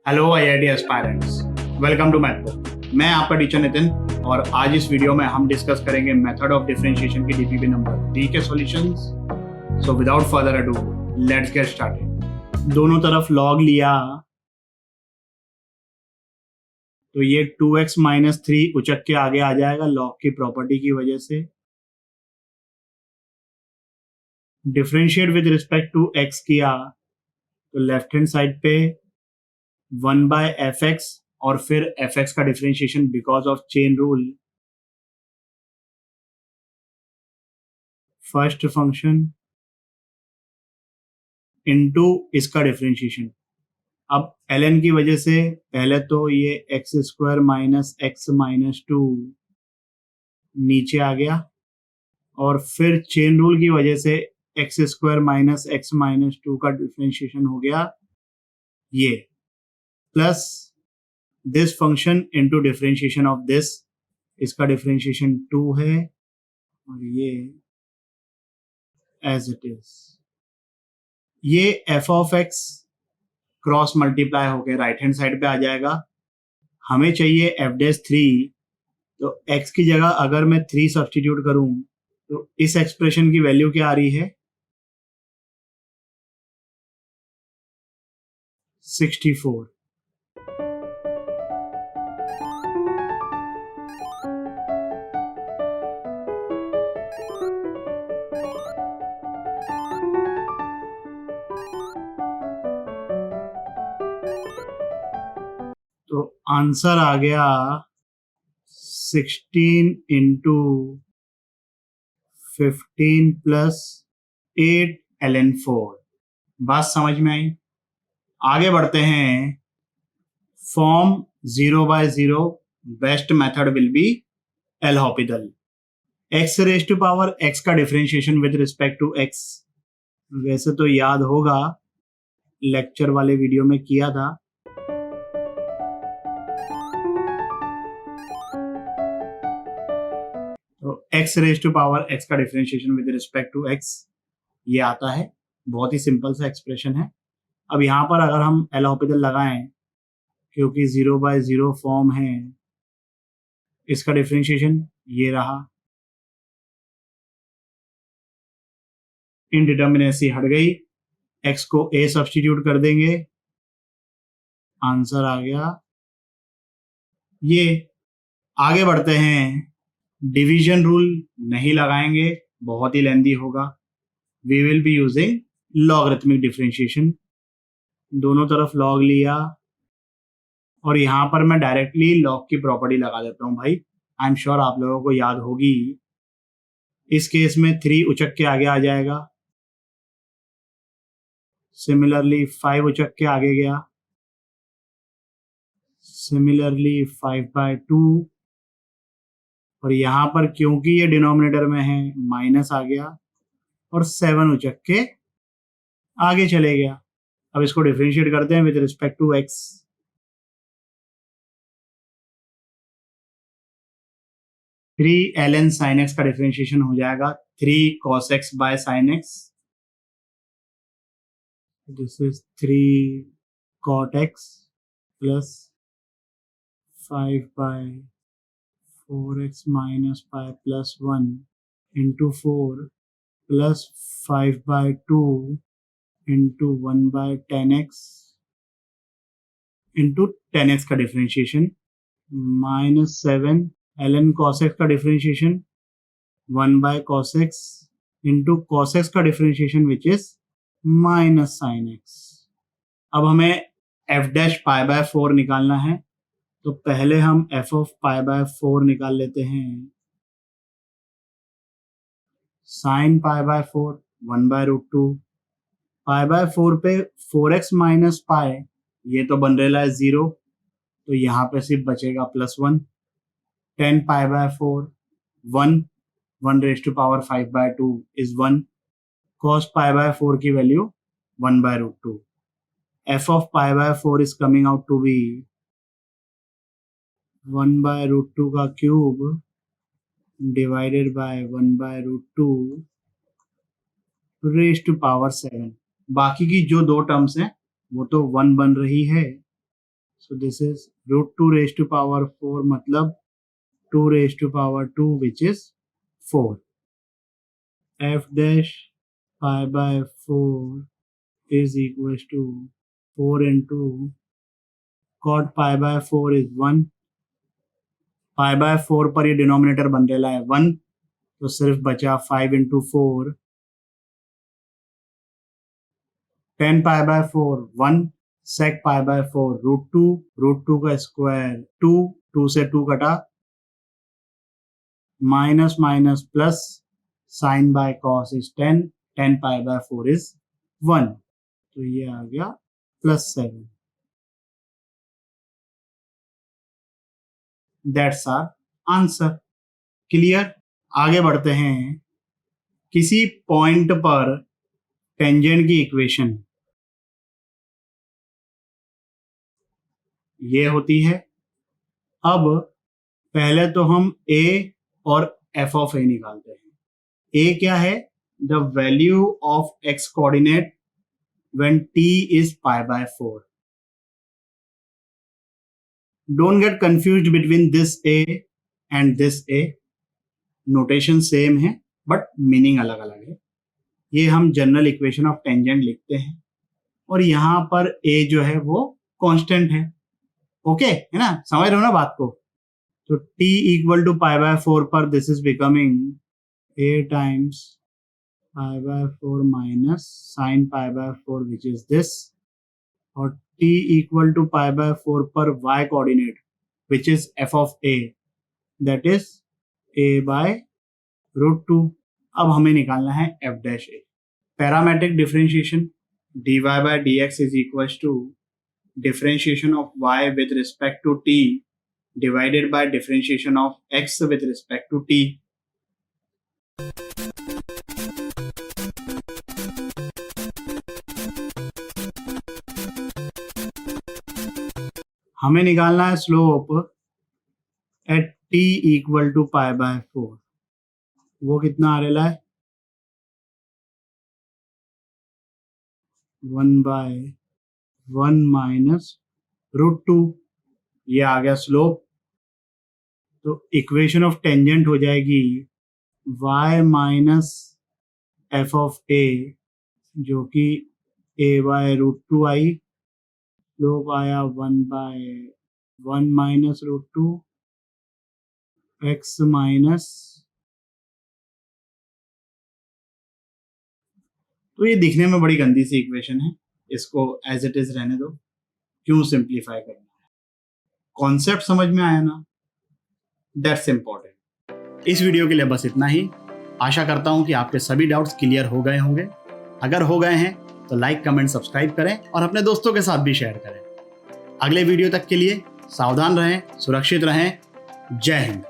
Hello IIT aspirants, welcome to Mathbook. मैं आपका teacher Nitin और आज इस वीडियो में हम डिस्कस करेंगे मेथड ऑफ डिफरेंशिएशन की डीपीपी नंबर 3 के solutions. So without further ado let's get started. दोनों तरफ लॉग लिया तो ये 2x माइनस 3 उचक के आगे आ जाएगा लॉग की प्रॉपर्टी की वजह से। Differentiate with respect to x किया तो लेफ्ट हैंड साइड पे 1/fx और फिर fx का differentiation because of chain rule, first function into इसका डिफरेंशिएशन। अब ln की वजह से पहले तो ये x square minus x minus 2 नीचे आ गया और फिर चेन रूल की वजह से x square minus x minus 2 का डिफरेंशिएशन हो गया ये, plus this function into differentiation of this, इसका डिफरेंशिएशन 2 है और ये एज इट इज। ये F of x cross multiply होकर राइट हैंड साइड पे आ जाएगा। हमें चाहिए एफ डैश 3, तो x की जगह अगर मैं 3 सब्सटीट्यूट करूं तो इस एक्सप्रेशन की वैल्यू क्या आ रही है 64। तो आंसर आ गया 16 इंटू 15 प्लस 8 ln 4। बात समझ में आई? आगे बढ़ते हैं। Form 0/0 best method will be L'Hopital. x raise to power x का differentiation with respect to x वैसे तो याद होगा, लेक्चर वाले वीडियो में किया था। तो x raise to power x का differentiation with respect to x ये आता है, बहुत ही सिंपल सा एक्सप्रेशन है। अब यहाँ पर अगर हम एल हॉपिटल लगाएं, क्योंकि 0/0 फॉर्म है, इसका डिफरेंशिएशन ये रहा, इनडिटर्मिनेसी हट गई, x को a सब्सटीट्यूट कर देंगे, आंसर आ गया ये। आगे बढ़ते हैं। डिवीजन रूल नहीं लगाएंगे, बहुत ही लेंदी होगा। We will be using logarithmic differentiation. दोनों तरफ लॉग लिया और यहां पर मैं डायरेक्टली लॉग की प्रॉपर्टी लगा देता हूं भाई। आई एम श्योर आप लोगों को याद होगी। इस केस में 3 उचक के आगे आ जाएगा, सिमिलरली 5 उचक के आगे गया, सिमिलरली 5/2 और यहां पर क्योंकि ये डिनोमिनेटर में है माइनस आ गया और 7 उचक के आगे चले गया। अब इसको डिफरेंशिएट करते हैं with respect to x। Three ln sin x का डिफरेंशिएशन हो जाएगा 3 cos x by sin x। This is 3 cot x plus 5/4x minus pi plus 1 into 4 plus 5/2 into 1/10x into 10x का differentiation minus 7 ln cos x का differentiation 1/cos x into cos x का differentiation which is minus sin x। अब हमें f dash pi by 4 निकालना है, तो पहले हम f ऑफ पाई बाय 4 निकाल लेते हैं। Sign pi by 4 1/√2, pi by 4 पे 4x माइनस पाई, ये तो बन रहा है 0, तो यहाँ पे सिर्फ बचेगा +1। 10 pi by 4 1 raise to power 5/2 is 1। cos pi by 4 की value 1/√2। f of pi by 4 is coming out to be 1/√2 का cube divided by 1/√2 raise to power 7। बाकी की जो दो टर्म्स हैं वो तो 1 बन रही है, So this is root 2 raised to power 4 मतलब 2 raised to power 2 which is 4. F dash pi by 4 is equals to 4 into cot pi by 4 is 1. Pi by 4 पर ये डिनोमिनेटर बन रहा है 1, तो सिर्फ बचा 5 into 4. 10 pi by 4 1, sec pi by 4 root two का स्क्वायर 2 से 2 कटा, minus minus plus, sine by cos is 10 pi by 4 is 1, तो ये आ गया +7. That's our answer. क्लियर. आगे बढ़ते हैं. किसी पॉइंट पर टेंजेंट की इक्वेशन ये होती है. अब पहले तो हम a और f ऑफ a निकालते हैं. a क्या है? The value of x coordinate when t is pi by 4. Don't get confused between this A and this A. Notation same है बट मीनिंग अलग अलग है. ये हम जनरल इक्वेशन ऑफ टेंजेंट लिखते हैं और यहाँ पर A जो है वो कांस्टेंट है. ओके है ना, समझ रहे हो ना बात को. तो t equal to pi by 4 पर this is becoming A times pi by 4 minus sine pi by 4 which is this, और t equal to pi by 4 पर y coordinate which is f of a, that is a by root 2. अब हमें निकालना है f dash a. Parametric differentiation dy by dx is equal to differentiation of y with respect to t divided by differentiation of x with respect to t. हमें निकालना है slope at t equal to pi by 4. वो कितना आ रहा है? 1/1 minus root 2. ये आ गया स्लोप. तो इक्वेशन ऑफ टेंजेंट हो जाएगी y minus f of a, जो कि a बाय रूट 2 आई. स्लोप आया 1/1 माइनस रूट 2 x माइनस. तो ये दिखने में बड़ी गंदी सी इक्वेशन है, इसको एज इट इज रहने दो. क्यों सिंप्लीफाई करना है? कॉन्सेप्ट समझ में आया ना? That's important. इस वीडियो के लिए बस इतना ही. आशा करता हूं कि आपके सभी डाउट्स क्लियर हो गए होंगे. अगर हो गए हैं तो लाइक कमेंट सब्सक्राइब करें और अपने दोस्तों के साथ भी शेयर करें. अगले वीडियो तक के लिए सावधान रहें, सुरक्षित रहें. जय हिंद.